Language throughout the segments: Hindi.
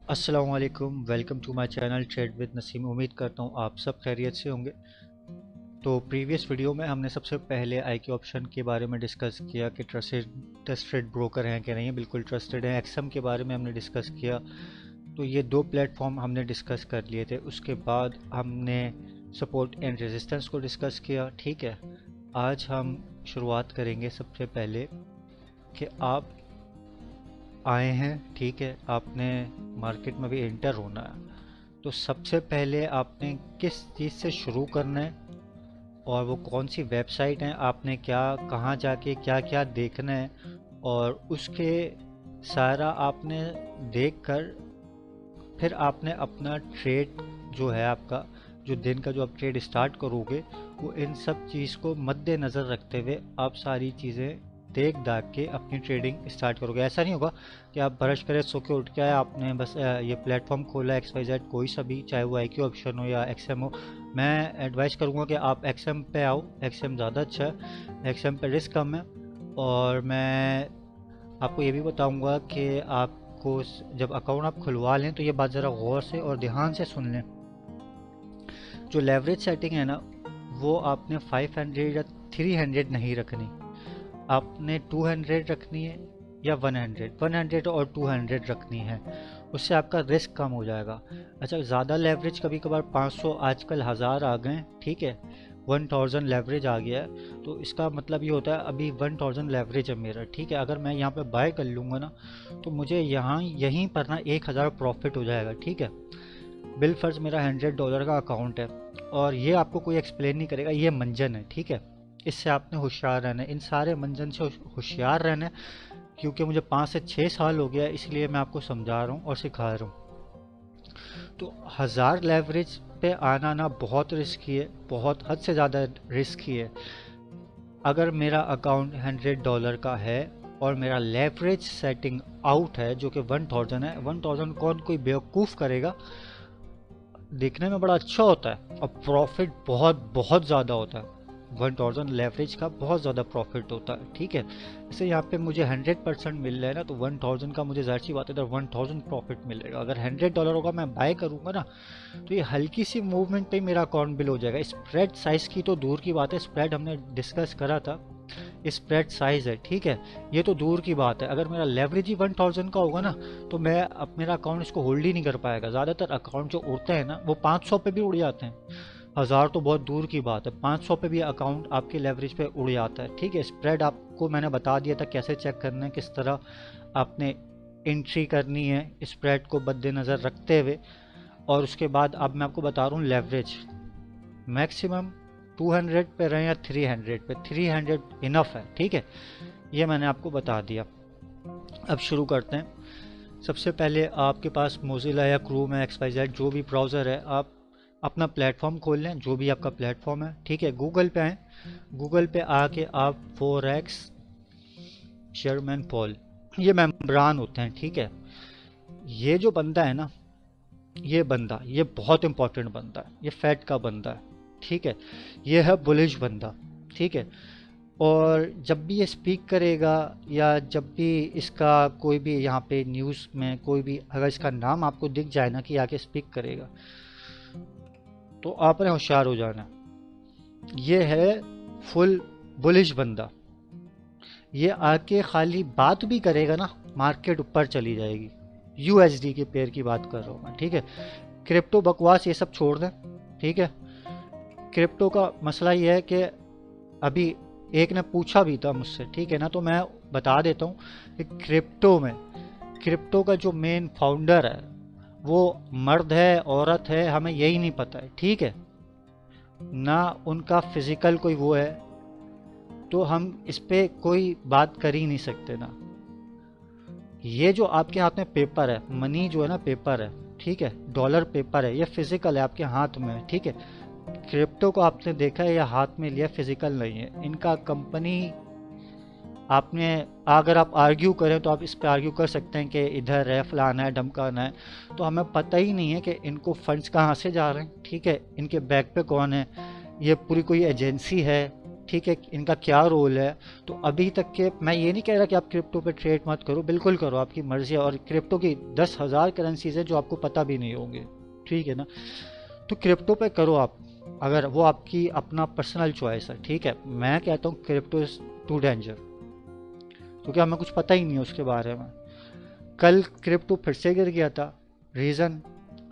अस्सलाम वालेकुम, welcome to my channel trade with Naseem. उम्मीद करता हूँ आप सब खैरियत से होंगे। तो प्रीवियस वीडियो में हमने सबसे पहले IQ ऑप्शन के बारे में डिस्कस किया कि ट्रस्टेड ब्रोकर हैं कि नहीं, बिल्कुल ट्रस्टेड है। एक्सएम के बारे में हमने डिस्कस किया। तो ये दो प्लेटफॉर्म हमने डिस्कस कर लिए थे। उसके बाद हमने सपोर्ट एंड रेजिस्टेंस को डिस्कस किया। ठीक है, आज हम शुरुआत करेंगे सबसे पहले कि आप आए हैं, ठीक है, आपने मार्केट में भी इंटर होना है। तो सबसे पहले आपने किस चीज़ से शुरू करना है और वो कौन सी वेबसाइट है, आपने क्या कहाँ जाके क्या क्या देखना है, और उसके सारा आपने देख कर फिर आपने अपना ट्रेड जो है आपका, जो दिन का जो आप ट्रेड स्टार्ट करोगे, वो इन सब चीज़ को मद्देनज़र रखते हुए आप सारी चीज़ें देख दाख के अपनी ट्रेडिंग स्टार्ट करोगे। ऐसा नहीं होगा कि आप ब्रश करे सो के उठ के आए, आपने बस ये प्लेटफॉर्म खोला XYZ कोई सा भी, चाहे वो IQ ऑप्शन हो या XM हो। मैं एडवाइस करूँगा कि आप XM पे आओ, XM ज़्यादा अच्छा है, XM पे रिस्क कम है। और मैं आपको ये भी बताऊंगा कि आपको जब अकाउंट आप खुलवा लें तो ये बात ज़रा गौर से और ध्यान से सुन लें। जो लेवरेज सेटिंग है ना, वो आपने 500 या 300 नहीं रखनी, आपने 200 रखनी है या 100 और 200 रखनी है। उससे आपका रिस्क कम हो जाएगा। अच्छा, ज़्यादा लेवरेज कभी कभार 500, आजकल 1000 आ गए, ठीक है, 1000 लेवरेज आ गया है। तो इसका मतलब ये होता है अभी 1000 लेवरेज है मेरा, ठीक है। अगर मैं यहाँ पे बाय कर लूँगा ना, तो मुझे यहाँ यहीं पर ना 1000 प्रॉफिट हो जाएगा, ठीक है। बिल फर्ज मेरा $100 का अकाउंट है, और ये आपको कोई एक्सप्लेन नहीं करेगा, ये मंजन है, ठीक है। इससे आपने होशियार रहना है, इन सारे मंजन से होशियार रहना है। क्योंकि मुझे 5 से 6 साल हो गया, इसलिए मैं आपको समझा रहा हूँ और सिखा रहा हूँ। तो 1000 लेवरेज पे आना ना बहुत रिस्की है, बहुत हद से ज़्यादा रिस्की है। अगर मेरा अकाउंट $100 का है और मेरा लेवरेज सेटिंग आउट है जो कि 1000 है, 1000 कौन कोई बेवकूफ़ करेगा। देखने में बड़ा अच्छा होता है और प्रॉफिट बहुत बहुत ज़्यादा होता है। 1000 लेवरेज का बहुत ज़्यादा प्रॉफिट होता है, ठीक है। जैसे यहाँ पे मुझे 100% मिल रहा है ना, तो 1000 का मुझे जाहिर सी बात है इधर 1000 प्रॉफिट मिलेगा। अगर $100 होगा मैं बाय करूँगा ना, तो ये हल्की सी मूवमेंट पे मेरा अकाउंट बिल हो जाएगा। स्प्रेड साइज़ की तो दूर की बात है, स्प्रेड हमने डिस्कस करा था, स्प्रेड साइज़ है, ठीक है, ये तो दूर की बात है। अगर मेरा लेवरेज ही 1000 का होगा ना, तो मैं अब मेरा अकाउंट इसको होल्ड ही नहीं कर पाएगा। ज़्यादातर अकाउंट जो उड़ते हैं ना, वो 500 पे भी उड़ जाते हैं। 1000 तो बहुत दूर की बात है, 500 पे भी अकाउंट आपके लेवरेज पे उड़ जाता है, ठीक है। स्प्रेड आपको मैंने बता दिया था कैसे चेक करना है, किस तरह आपने एंट्री करनी है स्प्रेड को मद्देनज़र रखते हुए। और उसके बाद अब मैं आपको बता रहा हूँ लेवरेज मैक्सिमम 200 पे रहें या 300 पे, 300 इनफ है, ठीक है। ये मैंने आपको बता दिया। अब शुरू करते हैं। सबसे पहले आपके पास मोजिला या क्रोम है, XYZ जो भी ब्राउज़र है, आप अपना प्लेटफॉर्म खोल लें, जो भी आपका प्लेटफॉर्म है, ठीक है। गूगल पे आएँ, गूगल पे आके आप फोरेक्स शेयरमैन पॉल, ये मेम्बरान होते हैं, ठीक है। ये जो बंदा है ना, ये बहुत इंपॉर्टेंट बंदा है, ये फैट का बंदा है, ठीक है। ये है बुलिश बंदा, ठीक है। और जब भी ये स्पीक करेगा या जब भी इसका कोई भी यहाँ पे न्यूज़ में कोई भी अगर इसका नाम आपको दिख जाए ना कि आके स्पीक करेगा, तो आपने होशियार हो जाना। ये है फुल बुलिश बंदा। ये आके खाली बात भी करेगा ना, मार्केट ऊपर चली जाएगी। USD के पेयर की बात कर रहा हूँ मैं, ठीक है। क्रिप्टो बकवास ये सब छोड़ दें, ठीक है। क्रिप्टो का मसला ये है कि अभी एक ने पूछा भी था मुझसे, ठीक है ना, तो मैं बता देता हूँ कि क्रिप्टो का जो मेन फाउंडर है वो मर्द है औरत है हमें यही नहीं पता है, ठीक है ना, उनका फिजिकल कोई वो है, तो हम इस पे कोई बात कर ही नहीं सकते ना। ये जो आपके हाथ में पेपर है, मनी जो है ना पेपर है, ठीक है, डॉलर पेपर है, ये फिजिकल है आपके हाथ में, ठीक है। क्रिप्टो को आपने देखा है या हाथ में लिया, फिजिकल नहीं है इनका। कंपनी आपने अगर आप आर्ग्यू करें तो आप इस पे आर्ग्यू कर सकते हैं कि इधर है, फलाना है, धमकाना है, तो हमें पता ही नहीं है कि इनको फंड्स कहाँ से जा रहे हैं, ठीक है, इनके बैक पे कौन है, ये पूरी कोई एजेंसी है ठीक है, इनका क्या रोल है। तो अभी तक के मैं ये नहीं कह रहा कि आप क्रिप्टो पे ट्रेड मत करो, बिल्कुल करो, आपकी मर्जी है। और क्रिप्टो की 10,000 करेंसीज है जो आपको पता भी नहीं होंगे, ठीक है ना। तो क्रिप्टो पे करो आप, अगर वो आपकी अपना पर्सनल चॉइस है, ठीक है। मैं कहता हूँ क्रिप्टो इज टू डेंजर, क्योंकि हमें कुछ पता ही नहीं है उसके बारे में। कल क्रिप्टो फिर से गिर गया था, रीज़न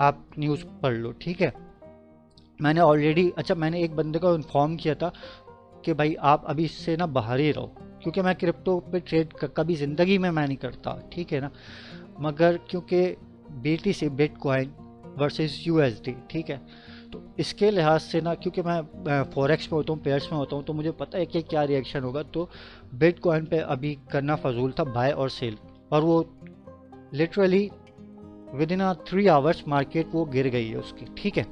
आप न्यूज़ पढ़ लो, ठीक है। मैंने ऑलरेडी, अच्छा, मैंने एक बंदे को इन्फॉर्म किया था कि भाई आप अभी इससे ना बाहर ही रहो, क्योंकि मैं क्रिप्टो पे ट्रेड कभी ज़िंदगी में मैं नहीं करता, ठीक है ना। मगर क्योंकि BTC बिटकॉइन वर्सेस USD, ठीक है, तो इसके लिहाज से ना, क्योंकि मैं फॉरेक्स में होता हूँ, पेयर्स में होता हूँ, तो मुझे पता है कि क्या रिएक्शन होगा। तो बिटकॉइन पे अभी करना फजूल था बाय और सेल, और वो literally with in 3 hours market वो गिर गई है उसकी, ठीक है।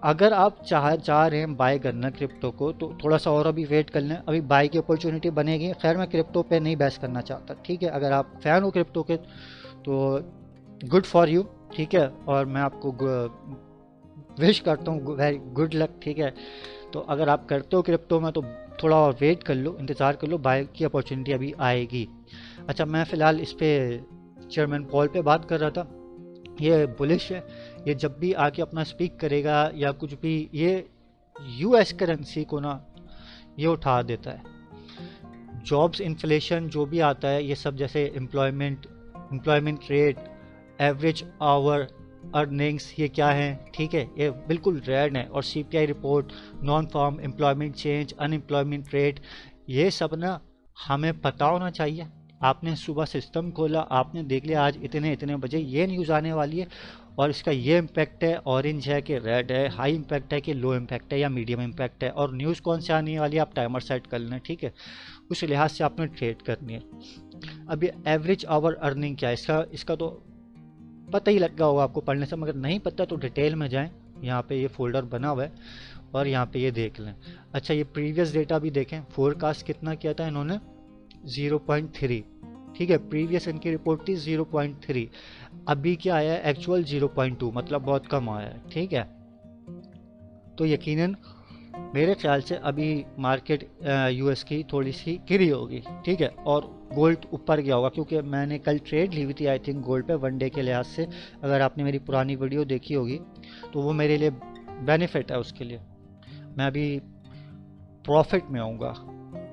अगर आप चाह रहे हैं बाय करना क्रिप्टो को, तो थोड़ा सा और अभी वेट कर लें, अभी बाय की अपॉर्चुनिटी बनेगी। खैर मैं क्रिप्टो पे नहीं बहस करना चाहता, ठीक है। अगर आप फैन हो क्रिप्टो के तो गुड फॉर यू, ठीक है, और मैं आपको विश करता हूँ वेरी गुड लक, ठीक है। तो अगर आप करते हो क्रिप्टो में तो थोड़ा और वेट कर लो, इंतज़ार कर लो, बाय की अपॉर्चुनिटी अभी आएगी। अच्छा, मैं फ़िलहाल इस पे चेयरमैन पॉल पे बात कर रहा था। ये बुलिश है, ये जब भी आके अपना स्पीक करेगा या कुछ भी, ये US करेंसी को ना ये उठा देता है। जॉब्स, इन्फ्लेशन जो भी आता है ये सब, जैसे employment rate, average hour earnings, ये क्या है, ठीक है, ये बिल्कुल रेड है। और CPI report, non farm employment change, unemployment rate, ये सब ना हमें पता होना चाहिए। आपने सुबह सिस्टम खोला, आपने देख लिया आज इतने इतने बजे ये न्यूज़ आने वाली है, और इसका ये इम्पैक्ट है, ऑरेंज है कि रेड है, हाई इम्पैक्ट है कि लो इम्पैक्ट है या मीडियम इम्पैक्ट है, और न्यूज़ कौन सी आने वाली है आप टाइमर सेट कर लें, ठीक है। उस लिहाज से आपने ट्रेड करनी है। अभी एवरेज आवर अर्निंग क्या है, इसका तो पता ही लगा होगा आपको पढ़ने से, मगर नहीं पता तो डिटेल में जाएं, यहाँ पे ये फोल्डर बना हुआ है और यहाँ पे ये देख लें। अच्छा, ये प्रीवियस डेटा भी देखें, फोरकास्ट कितना किया था इन्होंने, 0.3, ठीक है। प्रीवियस इनकी रिपोर्ट थी 0.3, अभी क्या आया है एक्चुअल 0.2, मतलब बहुत कम आया है, ठीक है। तो यकीनन मेरे ख्याल से अभी मार्केट US की थोड़ी सी गिरी होगी, ठीक है, और गोल्ड ऊपर गया होगा, क्योंकि मैंने कल ट्रेड ली हुई थी आई थिंक गोल्ड पे, वनडे के लिहाज से। अगर आपने मेरी पुरानी वीडियो देखी होगी तो वो मेरे लिए बेनिफिट है, उसके लिए मैं अभी प्रॉफिट में आऊँगा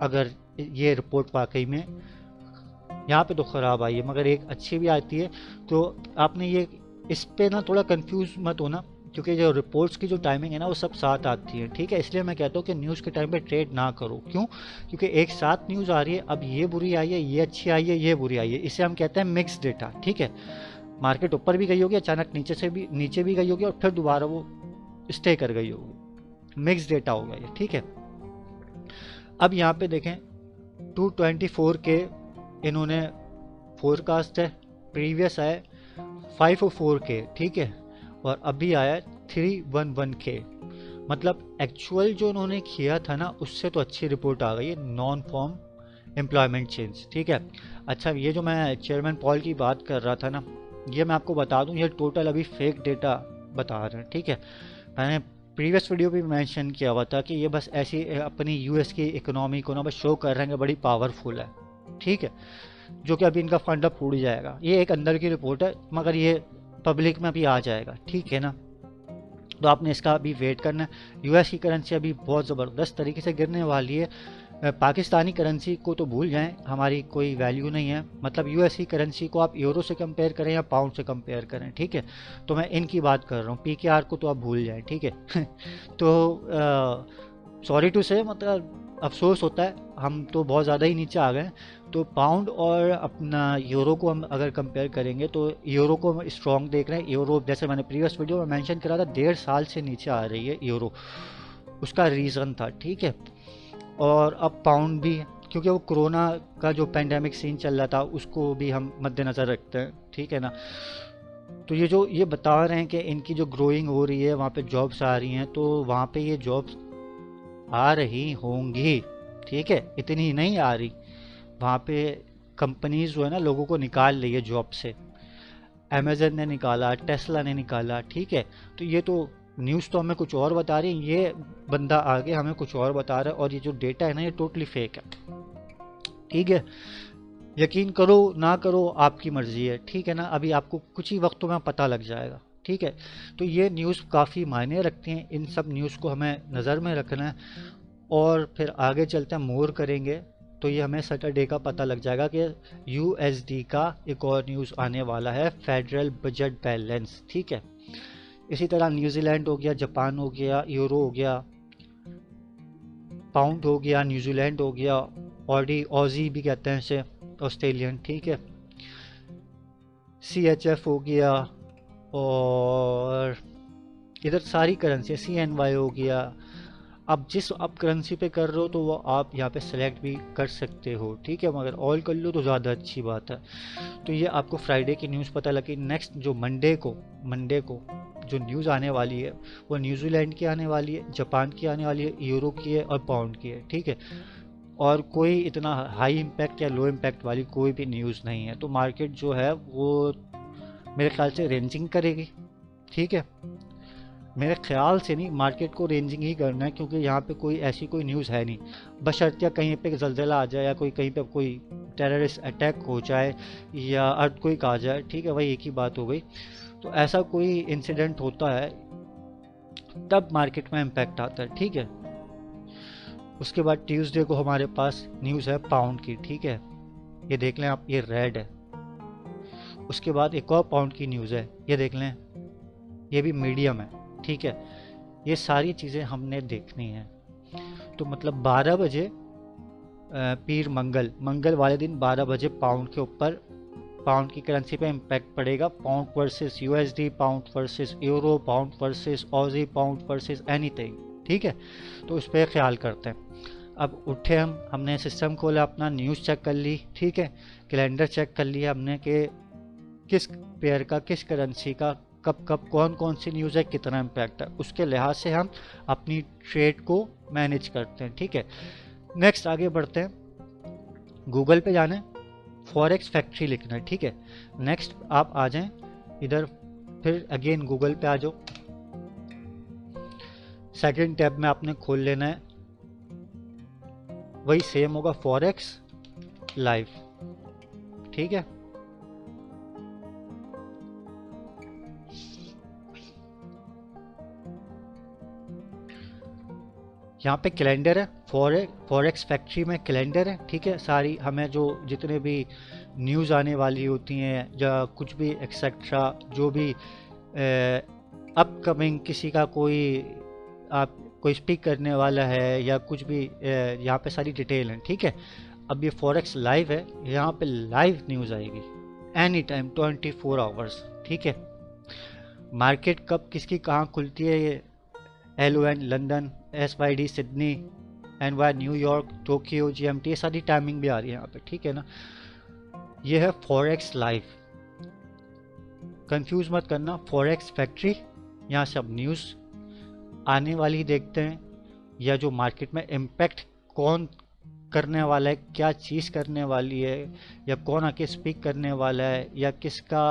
अगर ये रिपोर्ट वाकई में, यहाँ पे तो ख़राब आई है मगर एक अच्छी भी आती है। तो आपने ये इस पे ना थोड़ा कंफ्यूज मत होना, क्योंकि जो रिपोर्ट्स की जो टाइमिंग है ना वो सब साथ आती है, ठीक है। इसलिए मैं कहता हूँ कि न्यूज़ के टाइम पे ट्रेड ना करो। क्यों? क्योंकि एक साथ न्यूज़ आ रही है, अब ये बुरी आई है, ये अच्छी आई है, ये बुरी आई है, इसे हम कहते हैं मिक्स डेटा, ठीक है। मार्केट ऊपर भी गई होगी, अचानक नीचे भी गई होगी, और फिर दोबारा वो स्टे कर गई होगी, मिक्स डेटा होगा ये, ठीक है। अब यहाँ पे देखें 224 के इन्होंने फोरकास्ट है, प्रीवियस है 504 के, ठीक है, और अभी आया 311 के, मतलब एक्चुअल जो उन्होंने किया था ना उससे तो अच्छी रिपोर्ट आ गई है, नॉन फॉर्म एम्प्लॉयमेंट चेंज, ठीक है। अच्छा, ये जो मैं चेयरमैन पॉल की बात कर रहा था ना, ये मैं आपको बता दूं, ये टोटल अभी फेक डेटा बता रहे हैं, ठीक है। मैंने प्रीवियस वीडियो भी मेंशन किया हुआ था कि ये बस ऐसी अपनी US की इकोनॉमी को ना बस शो कर रहे हैं कि बड़ी पावरफुल है, ठीक है, जो कि अभी इनका फंड अब फूट जाएगा। ये एक अंदर की रिपोर्ट है, मगर ये पब्लिक में भी आ जाएगा, ठीक है ना। तो आपने इसका अभी वेट करना है। US की करेंसी अभी बहुत ज़बरदस्त तरीके से गिरने वाली है। पाकिस्तानी करेंसी को तो भूल जाएं, हमारी कोई वैल्यू नहीं है। मतलब US की करेंसी को आप यूरो से कंपेयर करें या पाउंड से कंपेयर करें, ठीक है। तो मैं इनकी बात कर रहा हूँ, PKR को तो आप भूल जाएं, ठीक है। तो सॉरी टू से, मतलब अफसोस होता है, हम तो बहुत ज़्यादा ही नीचे आ गए। तो पाउंड और अपना यूरो को हम अगर कंपेयर करेंगे तो यूरो को हम स्ट्रॉन्ग देख रहे हैं। यूरो जैसे मैंने प्रीवियस वीडियो में मेंशन करा था, 1.5 साल से नीचे आ रही है यूरो, उसका रीज़न था, ठीक है। और अब पाउंड भी, क्योंकि वो कोरोना का जो पेंडेमिक सीन चल रहा था उसको भी हम मद्देनज़र रखते हैं, ठीक है ना। तो ये बता रहे हैं कि इनकी जो ग्रोइंग हो रही है वहाँ पे जॉब्स आ रही हैं, तो वहाँ पे ये जॉब्स आ रही होंगी, ठीक है, इतनी नहीं आ रही। वहाँ पे कंपनीज जो है ना लोगों को निकाल रही है जॉब से, अमेजन ने निकाला, टेस्ला ने निकाला, ठीक है। तो ये तो न्यूज़ तो हमें कुछ और बता रही है, ये बंदा आगे हमें कुछ और बता रहा है, और ये जो डेटा है ना ये टोटली फेक है। ठीक है, यकीन करो ना करो आपकी मर्जी है, ठीक है ना। अभी आपको कुछ ही वक्तों में पता लग जाएगा, ठीक है। तो ये न्यूज़ काफ़ी मायने रखती हैं, इन सब न्यूज़ को हमें नज़र में रखना है। और फिर आगे चलते हैं मोर करेंगे तो ये हमें सैटरडे का पता लग जाएगा कि यूएसडी का एक और न्यूज़ आने वाला है, फेडरल बजट बैलेंस, ठीक है। इसी तरह न्यूजीलैंड हो गया, जापान हो गया, यूरो हो गया, पाउंड हो गया, न्यूजीलैंड हो गया, ऑडी ऑजी भी कहते हैं इसे, ऑस्ट्रेलियन, ठीक है, CHF हो गया, और इधर सारी करेंसी, CNY हो गया। आप जिस आप करेंसी पे कर रहे हो तो वो आप यहाँ पे सेलेक्ट भी कर सकते हो, ठीक है, मगर ऑल कर लो तो ज़्यादा अच्छी बात है। तो ये आपको फ्राइडे की न्यूज़ पता लगी। नेक्स्ट जो मंडे को जो न्यूज़ आने वाली है वो न्यूजीलैंड की आने वाली है, जापान की आने वाली है, यूरो की है और पाउंड की है, ठीक है। और कोई इतना हाई इम्पैक्ट या लो इम्पैक्ट वाली कोई भी न्यूज़ नहीं है। तो मार्केट जो है वो मेरे ख्याल से रेंजिंग करेगी, ठीक है। मेरे ख्याल से नहीं, मार्केट को रेंजिंग ही करना है, क्योंकि यहाँ पे कोई ऐसी कोई न्यूज़ है नहीं, बशर्ते कहीं पे ज़लज़ला आ जाए या कोई कहीं पे कोई टेररिस्ट अटैक हो जाए या अर्थक्वेक आ जाए, ठीक है, वही एक ही बात हो गई। तो ऐसा कोई इंसिडेंट होता है तब मार्केट में इम्पैक्ट आता है, ठीक है। उसके बाद ट्यूसडे को हमारे पास न्यूज़ है पाउंड की, ठीक है, ये देख लें आप, ये रेड है। उसके बाद एक और पाउंड की न्यूज़ है, ये देख लें, ये भी मीडियम है, ठीक है। ये सारी चीज़ें हमने देखनी है। तो मतलब 12 बजे पीर मंगल वाले दिन 12 बजे पाउंड के ऊपर, पाउंड की करेंसी पे इम्पैक्ट पड़ेगा। Pound versus USD, pound versus euro, pound versus Aussie, pound versus anything, ठीक है। तो उस पर ख्याल करते हैं। अब उठे हमने सिस्टम खोला अपना, न्यूज़ चेक कर ली, ठीक है, कैलेंडर चेक कर लिया हमने कि किस पेयर का, किस करेंसी का कब कब कौन कौन सी न्यूज़ है, कितना इम्पैक्ट है, उसके लिहाज से हम अपनी ट्रेड को मैनेज करते हैं, ठीक है। नेक्स्ट आगे बढ़ते हैं। गूगल पे जाना है, फॉरेक्स फैक्ट्री लिखना है, ठीक है। नेक्स्ट आप आ जाएं इधर, फिर अगेन गूगल पे आ जाओ, सेकंड टैब में आपने खोल लेना है, वही सेम होगा, फॉरेक्स लाइव, ठीक है। यहाँ पे कैलेंडर है, फॉरेक्स फैक्ट्री में कैलेंडर है, ठीक है। सारी हमें जो जितने भी न्यूज़ आने वाली होती हैं या कुछ भी एक्सेट्रा, जो भी अपकमिंग किसी का कोई आप कोई स्पीक करने वाला है या कुछ भी, यहाँ पे सारी डिटेल है, ठीक है। अब ये फॉरेक्स लाइव है, यहाँ पे लाइव न्यूज़ आएगी एनी टाइम 24 आवर्स, ठीक है। मार्केट कब किसकी कहाँ खुलती है, ये LON London, SYD Sydney, NY New York, Tokyo, GMT, ये सारी टाइमिंग भी आ रही है यहाँ पे, ठीक है ना। ये है फॉरेक्स लाइव, कंफ्यूज मत करना, फॉरेक्स फैक्ट्री। यहाँ से अब न्यूज़ आने वाली देखते हैं, या जो मार्केट में इम्पैक्ट कौन करने वाला है, क्या चीज़ करने वाली है, या कौन आके स्पीक करने वाला है, या किसका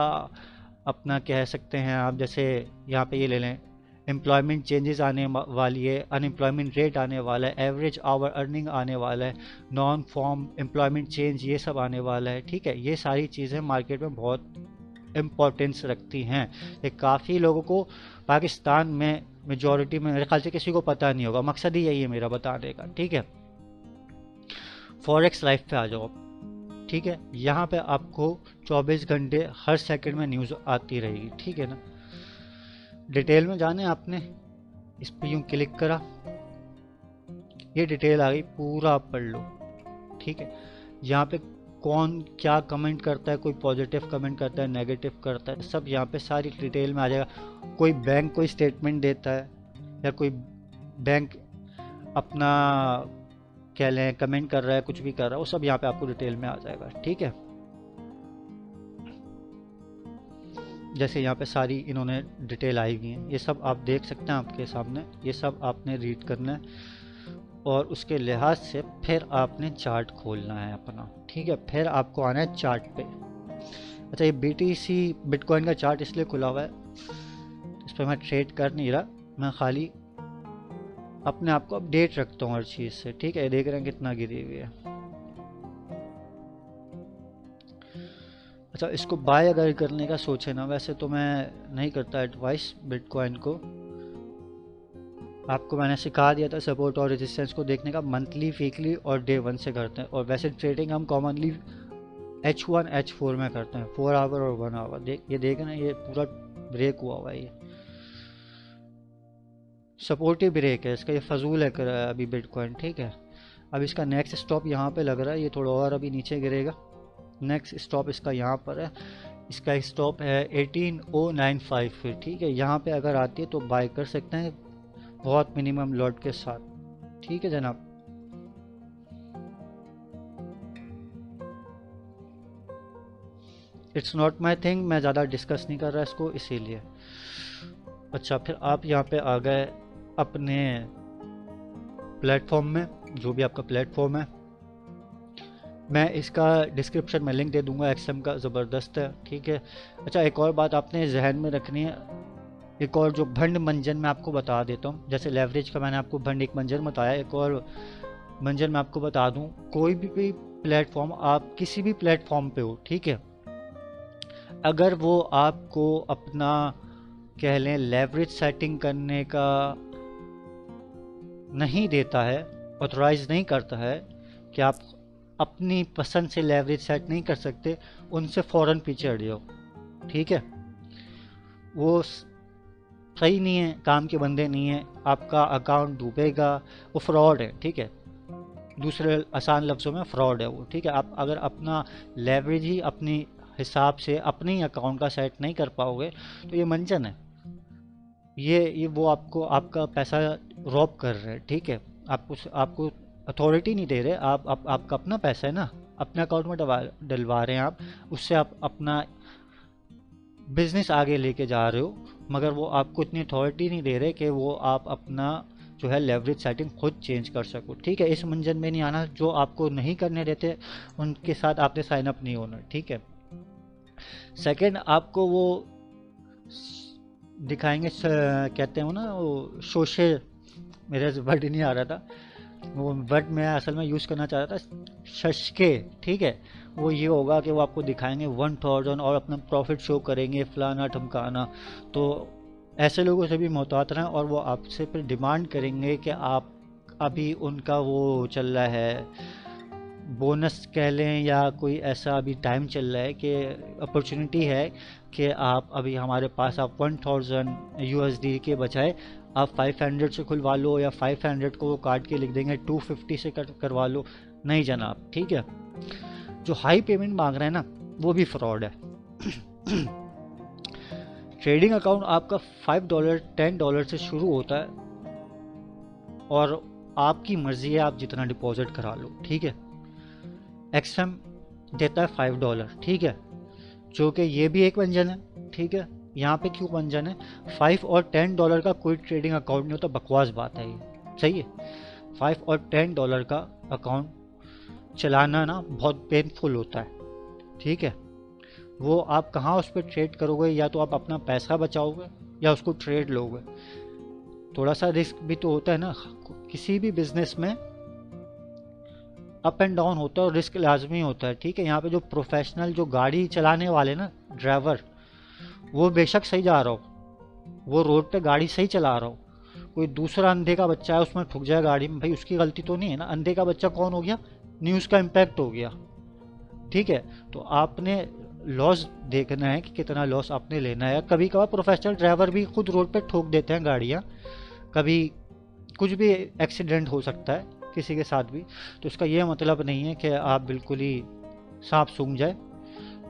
अपना कह सकते हैं आप, जैसे यहाँ पे ये ले लें, एम्प्लॉयमेंट चेंजेस आने वाली है, अनएम्प्लॉयमेंट रेट आने वाला है, एवरेज आवर अर्निंग आने वाला है, नॉन फॉर्म एम्प्लॉयमेंट चेंज, ये सब आने वाला है, ठीक है। ये सारी चीज़ें मार्केट में बहुत इम्पोर्टेंस रखती हैं। ये काफ़ी लोगों को पाकिस्तान में, मेजॉरिटी में मेरे ख्याल से किसी को पता नहीं होगा, मकसद ही यही है मेरा बताने का, ठीक है। फॉरेक्स लाइफ पे आ जाओ, ठीक है। यहाँ पे आपको 24 घंटे हर सेकंड में न्यूज़ आती रहेगी, ठीक है ना। डिटेल में जाने आपने, इस पर यूँ क्लिक करा, ये डिटेल आ गई, पूरा आप पढ़ लो, ठीक है। यहाँ पे कौन क्या कमेंट करता है, कोई पॉजिटिव कमेंट करता है, नेगेटिव करता है, सब यहाँ पे सारी डिटेल में आ जाएगा। कोई बैंक कोई स्टेटमेंट देता है या कोई बैंक अपना कह लें कमेंट कर रहा है, कुछ भी कर रहा है, वो सब यहाँ पे आपको डिटेल में आ जाएगा, ठीक है। जैसे यहाँ पे सारी इन्होंने डिटेल आई हुई हैं, ये सब आप देख सकते हैं आपके सामने, ये सब आपने रीड करना है, और उसके लिहाज से फिर आपने चार्ट खोलना है अपना, ठीक है। फिर आपको आना है चार्ट पे। अच्छा, ये BTC बिटकॉइन का चार्ट इसलिए खुला हुआ है, इस पर मैं ट्रेड कर नहीं रहा, मैं खाली अपने आप को अपडेट रखता हूँ हर चीज़ से, ठीक है। देख रहे हैं कितना गिरी हुई है। अच्छा, इसको बाय अगर करने का सोचे ना, वैसे तो मैं नहीं करता एडवाइस बिटकॉइन को। आपको मैंने सिखा दिया था सपोर्ट और रेजिस्टेंस को देखने का, मंथली, वीकली और डे 1 से करते हैं। और वैसे ट्रेडिंग हम कॉमनली H1 H4 में करते हैं, 4 आवर और 1 आवर। ये देखें ना, ये पूरा ब्रेक हुआ हुआ है, ये सपोर्टिव ब्रेक है इसका, ये फजूल है कर अभी बिटकॉइन, ठीक है। अब इसका नेक्स्ट स्टॉप यहाँ पे लग रहा है, ये थोड़ा और अभी नीचे गिरेगा। नेक्स्ट स्टॉप इसका यहाँ पर है, इसका स्टॉप है 18095 फिर, ठीक है। यहाँ पे अगर आती है तो बाय कर सकते हैं बहुत मिनिमम लॉट के साथ, ठीक है जनाब। इट्स नॉट माई थिंग, मैं ज़्यादा डिस्कस नहीं कर रहा इसको, इसीलिए। अच्छा, फिर आप यहाँ पे आ गए अपने प्लेटफॉर्म में, जो भी आपका प्लेटफॉर्म है। मैं इसका डिस्क्रिप्शन में लिंक दे दूंगा, एक्सएम का ज़बरदस्त है, ठीक है। अच्छा, एक और बात आपने जहन में रखनी है, एक और जो भंड मंजन मैं आपको बता देता हूँ। जैसे लेवरेज का मैंने आपको भंड एक मंजन बताया, एक और मंजन मैं आपको बता दूँ। कोई भी प्लेटफॉर्म, आप किसी भी प्लेटफॉर्म पे हो, ठीक है, अगर वो आपको अपना कह लें लेवरेज सेटिंग करने का नहीं देता है, ऑथराइज नहीं करता है कि आप अपनी पसंद से लेवरेज सेट नहीं कर सकते, उनसे फ़ौरन पीछे हट जाओ, ठीक है। वो सही नहीं है, काम के बंदे नहीं है, आपका अकाउंट डूबेगा, वो फ्रॉड है, ठीक है। दूसरे आसान लफ्ज़ों में फ्रॉड है वो, ठीक है। आप अगर अपना लेवरेज ही अपनी हिसाब से अपने ही अकाउंट का सेट नहीं कर पाओगे तो ये मंजन है, ये वो आपको आपका पैसा रॉब कर रहे हैं, ठीक है। आपको अथॉरिटी नहीं दे रहे, आपका अपना पैसा है ना, अपने अकाउंट में डलवा रहे हैं आप, उससे आप अपना बिजनेस आगे लेके जा रहे हो, मगर वो आपको इतनी अथॉरिटी नहीं दे रहे कि वो आप अपना जो है लेवरेज सेटिंग खुद चेंज कर सको, ठीक है। इस मंजन में नहीं आना, जो आपको नहीं करने देते उनके साथ आपने साइन अप नहीं होना, ठीक है। सेकंड, आपको वो दिखाएंगे, कहते हैं वो ना, वो शोशे, मेरे वर्ड नहीं आ रहा था, वो वर्ड मैं असल में यूज़ करना चाह रहा था, शशके, ठीक है। वो ये होगा कि वो आपको दिखाएंगे 1000 और अपना प्रॉफिट शो करेंगे, फलाना ठमकाना। तो ऐसे लोगों से भी मोहतात रहें, और वो आपसे फिर डिमांड करेंगे कि आप, अभी उनका वो चल रहा है बोनस कह लें, या कोई ऐसा अभी टाइम चल रहा है कि अपॉर्चुनिटी है कि आप अभी हमारे पास, आप 1000 USD के बजाय आप 500 से खुलवा लो, या 500 को वो काट के लिख देंगे 250 से करवा लो। नहीं जनाब, ठीक है। जो हाई पेमेंट मांग रहे हैं ना, वो भी फ्रॉड है। ट्रेडिंग अकाउंट आपका $5 $10 से शुरू होता है, और आपकी मर्जी है आप जितना डिपॉजिट करा लो, ठीक है। एक्सएम देता है $5, ठीक है, जो कि ये भी एक वंजन है, ठीक है। यहाँ पे क्यों वंजन है, $5 और $10 का कोई ट्रेडिंग अकाउंट नहीं होता, बकवास बात है ये, सही है। $5 और $10 का अकाउंट चलाना ना बहुत पेनफुल होता है, ठीक है। वो आप कहाँ उस पर ट्रेड करोगे, या तो आप अपना पैसा बचाओगे या उसको ट्रेड लोगे। थोड़ा सा रिस्क भी तो होता है ना, किसी भी बिजनेस में अप एंड डाउन होता है और रिस्क लाजमी होता है, ठीक है। यहाँ पे जो प्रोफेशनल, जो गाड़ी चलाने वाले ना ड्राइवर, वो बेशक सही जा रहा हो, वो रोड पे गाड़ी सही चला रहा हो, कोई दूसरा अंधे का बच्चा है उसमें ठुक जाए गाड़ी में, भाई उसकी गलती तो नहीं है ना। अंधे का बच्चा कौन हो गया, न्यूज़ का इम्पैक्ट हो गया, ठीक है। तो आपने लॉस देखना है कि कितना लॉस आपने लेना है। कभी कभार प्रोफेशनल ड्राइवर भी खुद रोड पे ठोक देते हैं गाड़ियाँ, कभी कुछ भी एक्सीडेंट हो सकता है किसी के साथ भी। तो इसका ये मतलब नहीं है कि आप बिल्कुल ही सांप सूंघ जाए।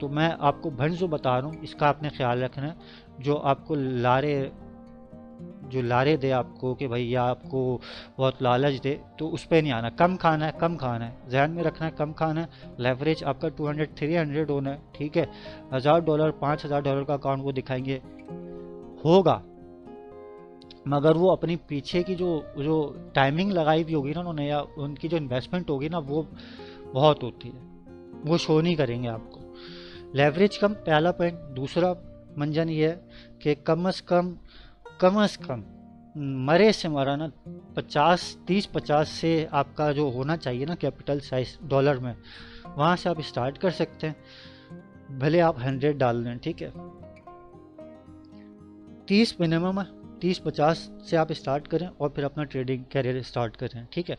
तो मैं आपको भंड जो बता रहा हूँ, इसका आपने ख्याल रखना है। जो आपको लारे दे आपको कि भैया आपको बहुत लालच दे, तो उस पर नहीं आना। कम खाना है, कम खाना है, ध्यान में रखना है, कम खाना है। लेवरेज आपका 200 300 होना है, ठीक है। $1000 $5000 का अकाउंट वो दिखाएंगे, होगा, मगर वो अपनी पीछे की जो टाइमिंग लगाई हुई होगी ना उन्होंने, या उनकी जो इन्वेस्टमेंट होगी ना, वो बहुत होती है, वो शो नहीं करेंगे आपको। लेवरेज कम, पहला पॉइंट। दूसरा मंजन ये है कि कम से कम मरे से मरा ना, 50 से आपका जो होना चाहिए ना कैपिटल साइज डॉलर में, वहाँ से आप स्टार्ट कर सकते हैं। भले आप 100 डाल दें, ठीक है, 30 मिनिमम है, 30-50 से आप स्टार्ट करें और फिर अपना ट्रेडिंग कैरियर स्टार्ट करें, ठीक है।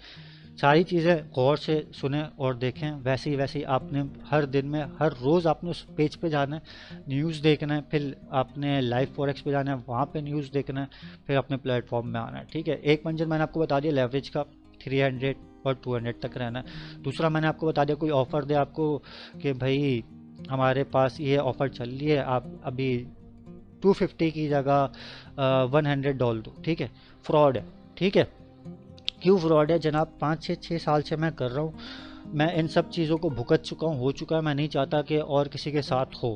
सारी चीज़ें गौर से सुने और देखें, वैसे ही वैसे ही आपने हर दिन में हर रोज़ आपने उस पेज पे जाना है, न्यूज़ देखना है, फिर आपने लाइव फॉरेक्स पे जाना है, वहाँ पे न्यूज़ देखना है, फिर अपने प्लेटफॉर्म में आना है, ठीक है। एक मंजिल मैंने आपको बता दिया लेवरेज का 300 और 200 तक रहना है। दूसरा मैंने आपको बता दिया कोई ऑफ़र दे आपको कि भाई हमारे पास ये ऑफ़र चल रही है, आप अभी 250 की जगह 100 डाल दो, ठीक है, फ्रॉड है, ठीक है। क्यों फ्रॉड है जनाब? 5-6 साल से मैं कर रहा हूँ, मैं इन सब चीज़ों को भुगत चुका हूँ, हो चुका है, मैं नहीं चाहता कि और किसी के साथ हो,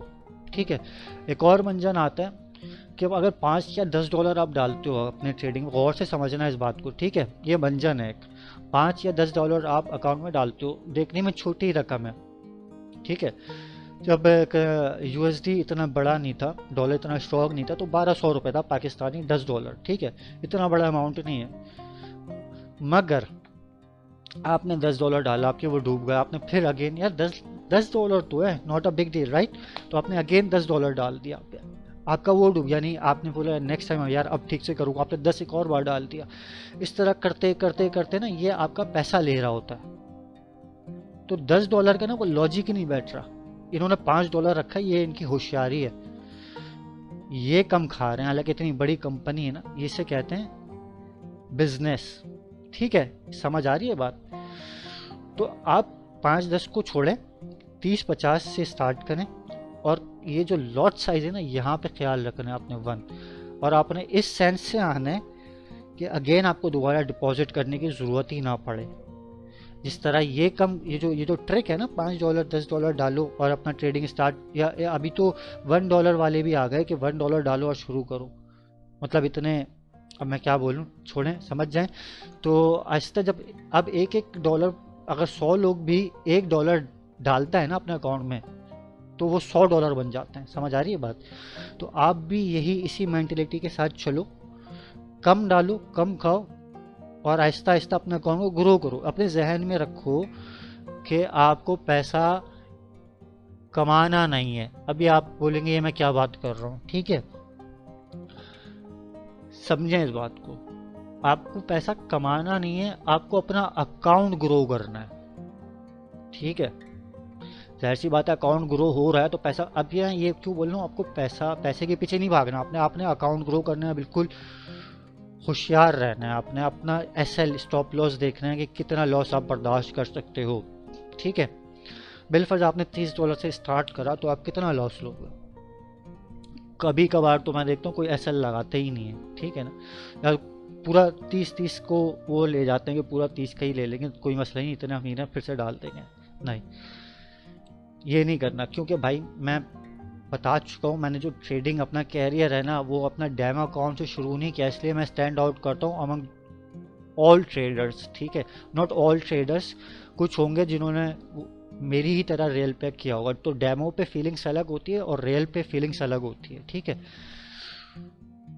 ठीक है। एक और मंजन आता है कि अगर 5 या 10 डॉलर आप डालते हो अपने ट्रेडिंग में, गौर से समझना इस बात को, ठीक है, ये मंजन है एक। 5 या 10 डॉलर आप अकाउंट में डालते हो, देखने में छोटी रकम है, ठीक है। जब यूएसडी इतना बड़ा नहीं था, डॉलर इतना स्ट्रॉन्ग नहीं था, तो 1200 रुपये था पाकिस्तानी, 10 डॉलर, ठीक है, इतना बड़ा अमाउंट नहीं है। मगर आपने 10 डॉलर डाला, आपके वो डूब गया, आपने फिर अगेन, यार 10 डॉलर तो है, not a big deal, right? तो आपने अगेन 10 डॉलर डाल दिया, आपका वो डूब गया नहीं, आपने बोला नेक्स्ट टाइम यार अब ठीक से करूँगा, आपने 10 एक और बार डाल दिया। इस तरह करते करते करते ना ये आपका पैसा ले रहा होता है। तो 10 डॉलर का ना वो लॉजिक ही नहीं बैठ रहा। इन्होंने 5 डॉलर रखा है, ये इनकी होशियारी है, ये कम खा रहे हैं, हालांकि इतनी बड़ी कंपनी है ना, इसे कहते हैं बिजनेस, ठीक है। समझ आ रही है बात? तो आप 5-10 को छोड़ें, 30-50 से स्टार्ट करें, और ये जो लॉट साइज है ना, यहाँ पे ख्याल रखना है आपने 1, और आपने इस सेंस से आना है कि अगेन आपको दोबारा डिपॉजिट करने की ज़रूरत ही ना पड़े। जिस तरह ये जो ट्रिक है ना, 5 डॉलर 10 डॉलर डालो और अपना ट्रेडिंग स्टार्ट, या अभी तो 1 डॉलर वाले भी आ गए कि 1 डॉलर डालो और शुरू करो, मतलब इतने, अब मैं क्या बोलूँ, छोड़ें, समझ जाएं। तो आहिस्ता जब अब एक एक डॉलर, अगर 100 लोग भी 1 डॉलर डालता है ना अपने अकाउंट में, तो वो 100 डॉलर बन जाते हैं। समझ आ रही है बात? तो आप भी यही इसी मेंटेलिटी के साथ चलो, कम डालो, कम खाओ, और आहिस्ता आहिस्ता अपने अकाउंट को ग्रो करो। अपने जहन में रखो कि आपको पैसा कमाना नहीं है। अभी आप बोलेंगे ये मैं क्या बात कर रहा हूँ, ठीक है, समझें इस बात को। आपको पैसा कमाना नहीं है, आपको अपना अकाउंट ग्रो करना है, ठीक है। जाहिर सी बात है, अकाउंट ग्रो हो रहा है तो पैसा, अब ये क्यों बोल रहा हूँ आपको, पैसे के पीछे नहीं भागना, आपने आपने अकाउंट ग्रो करना है, बिल्कुल होशियार रहना है, आपने अपना एसएल स्टॉप लॉस देखना है कि कितना लॉस आप बर्दाश्त कर सकते हो, ठीक है। बिलफर्ज आपने 30 डॉलर से स्टार्ट करा तो आप कितना लॉस लोगे? कभी कभार तो मैं देखता हूँ कोई एसएल लगाते ही नहीं है, ठीक है ना, या पूरा 30 को वो ले जाते हैं कि पूरा 30 का ही ले लेंगे, कोई मसला नहीं, इतना महीना फिर से डाल देंगे। नहीं, ये नहीं करना, क्योंकि भाई मैं बता चुका हूँ, मैंने जो ट्रेडिंग अपना कैरियर है ना, वो अपना डेमो अकाउंट से शुरू नहीं किया, इसलिए मैं स्टैंड आउट करता हूँ अमंग ऑल ट्रेडर्स, ठीक है, नॉट ऑल ट्रेडर्स। कुछ होंगे जिन्होंने मेरी ही तरह रेल पे किया होगा, तो डेमो पे फीलिंग्स अलग होती है और रेल पे फीलिंग्स अलग होती है, ठीक है।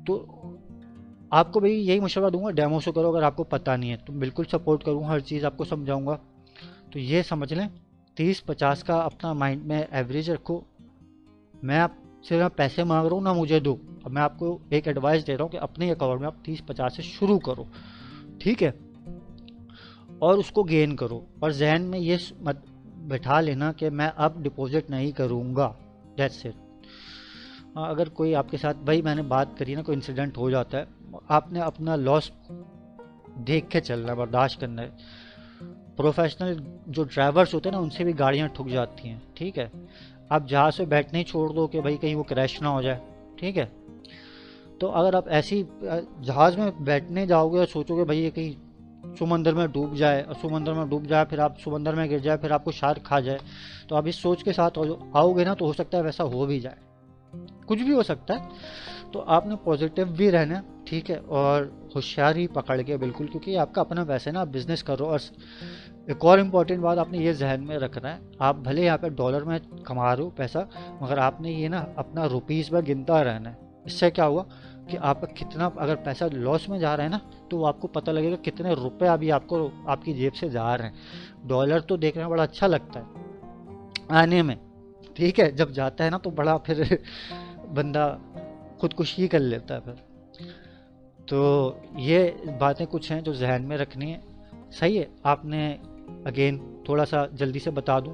तो आपको भाई यही मशवरा दूंगा, डेमो से करो, अगर आपको पता नहीं है तो बिल्कुल सपोर्ट करूँगा, हर चीज़ आपको समझाऊंगा। तो ये समझ लें, 30-50 का अपना माइंड में एवरेज रखो। मैं आपसे ना पैसे मांग रहा हूँ ना मुझे दो, अब मैं आपको एक एडवाइस दे रहा हूँ कि अपने अकाउंट में आप 30-50 से शुरू करो, ठीक है, और उसको गेन करो, और जहन में ये मत बैठा लेना कि मैं अब डिपॉजिट नहीं करूँगा, दैट्स इट। अगर कोई आपके साथ, भाई मैंने बात करी ना, कोई इंसिडेंट हो जाता है, आपने अपना लॉस देख के चलना, बर्दाश्त करना है। प्रोफेशनल जो ड्राइवर्स होते हैं ना, उनसे भी गाड़ियाँ ठुक जाती हैं, ठीक है। आप जहाज़ पे बैठने ही छोड़ दो कि भाई कहीं वो क्रैश ना हो जाए, ठीक है। तो अगर आप ऐसी जहाज़ में बैठने जाओगे और सोचोगे भाई ये कहीं समंदर में डूब जाए, और समंदर में डूब जाए, फिर आप समंदर में गिर जाए, फिर आपको शार्क खा जाए, तो आप इस सोच के साथ आओगे ना, तो हो सकता है वैसा हो भी जाए, कुछ भी हो सकता है। तो आपने पॉजिटिव भी रहना है, ठीक है, और होशियार ही पकड़ के बिल्कुल, क्योंकि आपका अपना पैसा है ना, आप बिजनेस करो। और एक और इम्पॉर्टेंट बात आपने ये जहन में रखना है, आप भले यहाँ पे डॉलर में कमा रहे हो पैसा, मगर आपने ये ना अपना रुपीज़ में गिनता रहना है, इससे क्या हुआ कि आपका कितना अगर पैसा लॉस में जा रहा है ना, तो वो आपको पता लगेगा कितने रुपए अभी आपको आपकी जेब से जा रहे हैं। डॉलर तो देखने में बड़ा अच्छा लगता है आने में, ठीक है, जब जाता है ना तो बड़ा फिर बंदा खुदकुशी कर लेता है फिर। तो ये बातें कुछ हैं जो जहन में रखनी है। सही है, आपने अगेन थोड़ा सा जल्दी से बता दूं,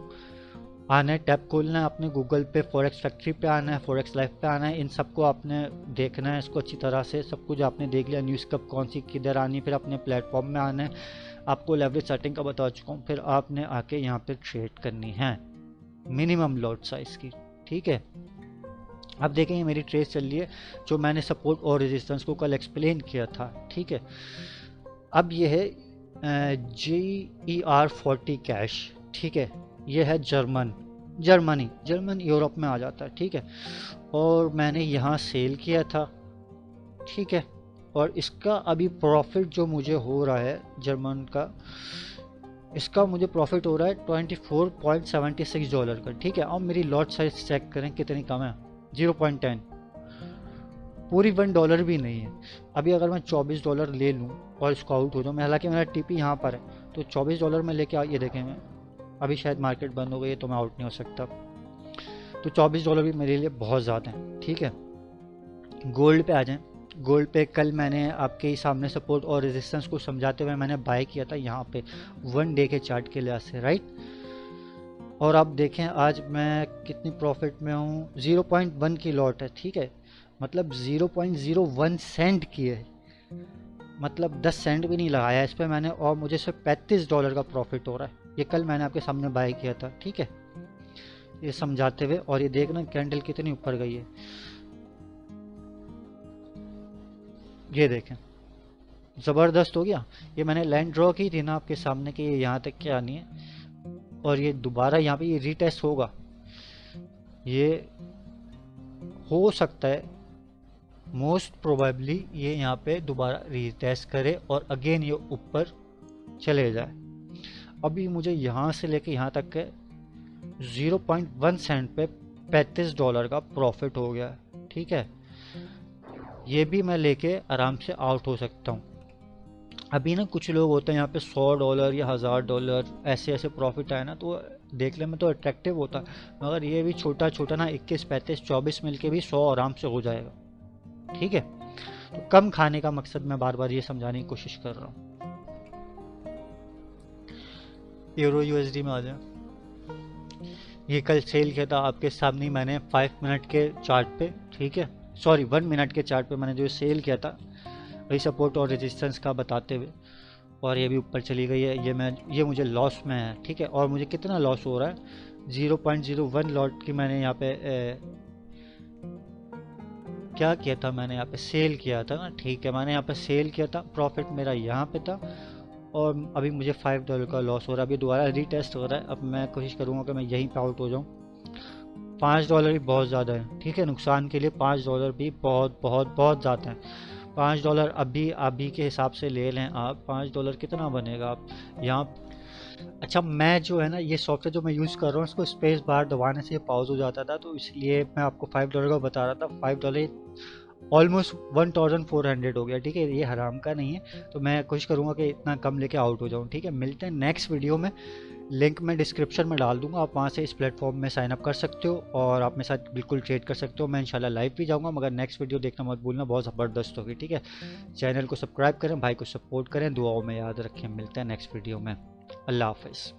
आना है, टैब खोलना है अपने गूगल पे, फॉरेक्स फैक्ट्री पे आना है, फॉरेक्स लाइफ पे आना है, इन सबको आपने देखना है, इसको अच्छी तरह से सब कुछ आपने देख लिया, न्यूज़ कब कौन सी किधर आनी, फिर अपने प्लेटफॉर्म में आना है। आपको लेवरेज सेटिंग का बता चुका हूँ, फिर आपने आके यहाँ पे ट्रेड करनी है मिनिमम लॉट साइज की, ठीक है। अब देखेंगे मेरी ट्रेड चल रही है, जो मैंने सपोर्ट और रेजिस्टेंस को कल एक्सप्लेन किया था, ठीक है। अब ये है GER40 कैश, ठीक है। ये है जर्मनी यूरोप में आ जाता है, ठीक है। और मैंने यहाँ सेल किया था, ठीक है। और इसका अभी प्रॉफिट जो मुझे हो रहा है जर्मन का, इसका मुझे प्रॉफिट हो रहा है $24.76 का, ठीक है। अब मेरी लॉट साइज चेक करें कितनी कम है, 0.10, पूरी $1 भी नहीं है। अभी अगर मैं $24 ले लूँ और इसको आउट हो जाऊँ, मैं हालांकि मेरा टीपी यहाँ पर है, तो $24 में लेके ये देखें, मैं अभी शायद मार्केट बंद हो गई है तो मैं आउट नहीं हो सकता, तो $24 भी मेरे लिए बहुत ज़्यादा है, ठीक है। गोल्ड पे आ जाएं। गोल्ड पे कल मैंने आपके सामने सपोर्ट और रेजिस्टेंस को समझाते हुए मैंने बाय किया था यहाँ पे 1 डे के चार्ट के लिहाज से, राइट। और आप देखें आज मैं कितनी प्रॉफिट में हूँ, 0.1 की लॉट है, ठीक है। मतलब 0.01 सेंट की है, मतलब 10 सेंट भी नहीं लगाया इस पर मैंने, और मुझे सिर्फ $35 का प्रॉफिट हो रहा है। ये कल मैंने आपके सामने बाय किया था, ठीक है, ये समझाते हुए। और ये देखना कैंडल कितनी ऊपर गई है, ये देखें, ज़बरदस्त हो गया। ये मैंने लाइन ड्रॉ की थी ना आपके सामने कि ये यहाँ तक क्या आनी है, और ये दोबारा यहाँ पे ये रीटेस्ट होगा, ये हो सकता है मोस्ट प्रोबेबली ये यहाँ पे दोबारा रीटेस्ट करे और अगेन ये ऊपर चले जाए। अभी मुझे यहाँ से लेके यहाँ तक के 0.1 सेंट पे $35 का प्रॉफिट हो गया है, ठीक है। ये भी मैं लेके आराम से आउट हो सकता हूँ। अभी ना कुछ लोग होते हैं यहाँ पे $100 या $1000 ऐसे ऐसे प्रॉफिट आए ना, तो देखने में तो अट्रैक्टिव होता है, मगर ये भी छोटा छोटा ना 21 35 24 मिल के भी 100 आराम से हो जाएगा, ठीक है। तो कम खाने का मकसद मैं बार बार ये समझाने की कोशिश कर रहा हूँ। यूरो यूएसडी में आ जाए, ये कल सेल किया था आपके सामने मैंने 5 मिनट के चार्ट पे, ठीक है, सॉरी 1 मिनट के चार्ट पे मैंने जो सेल किया था, वही सपोर्ट और रेजिस्टेंस का बताते हुए, और ये भी ऊपर चली गई है। ये मुझे लॉस में है, ठीक है। और मुझे कितना लॉस हो रहा है, 0.01 लॉट की मैंने यहाँ पे क्या किया था, मैंने यहाँ पे सेल किया था ना, ठीक है, मैंने यहाँ पे सेल किया था, प्रॉफिट मेरा यहाँ पे था, और अभी मुझे $5 का लॉस हो रहा है। अभी दोबारा रीटेस्ट हो रहा है, अब मैं कोशिश करूँगा कि मैं यहीं पे आउट हो जाऊँ। $5 भी बहुत ज़्यादा है, ठीक है, नुकसान के लिए $5 भी बहुत बहुत बहुत ज़्यादा है। $5 अभी अभी के हिसाब से ले लें आप, $5 कितना बनेगा आप यहाँ। अच्छा, मैं जो है ना ये सॉफ्टवेयर जो मैं यूज़ कर रहा हूँ, इसको स्पेस बार दबाने से ये पॉज हो जाता था, तो इसलिए मैं आपको $5 का बता रहा था। $5 ऑलमोस्ट 1400 हो गया, ठीक है, ये हराम का नहीं है। तो मैं कोशिश करूँगा कि इतना कम लेके आउट हो जाऊँ, ठीक है। मिलते हैं नेक्स्ट वीडियो में, लिंक मैं डिस्क्रिप्शन में डाल दूंगा, आप वहाँ से इस प्लेटफॉर्म में साइन अप कर सकते हो और आप मेरे साथ बिल्कुल ट्रेड कर सकते हो। मैं इंशाल्लाह लाइव भी जाऊँगा, मगर नेक्स्ट वीडियो देखना मत भूलना, बहुत ज़बरदस्त होगी, ठीक है। चैनल को सब्सक्राइब करें, भाई को सपोर्ट करें, दुआओं में याद रखें। मिलते हैं नेक्स्ट वीडियो में, अल्लाह हाफिज़।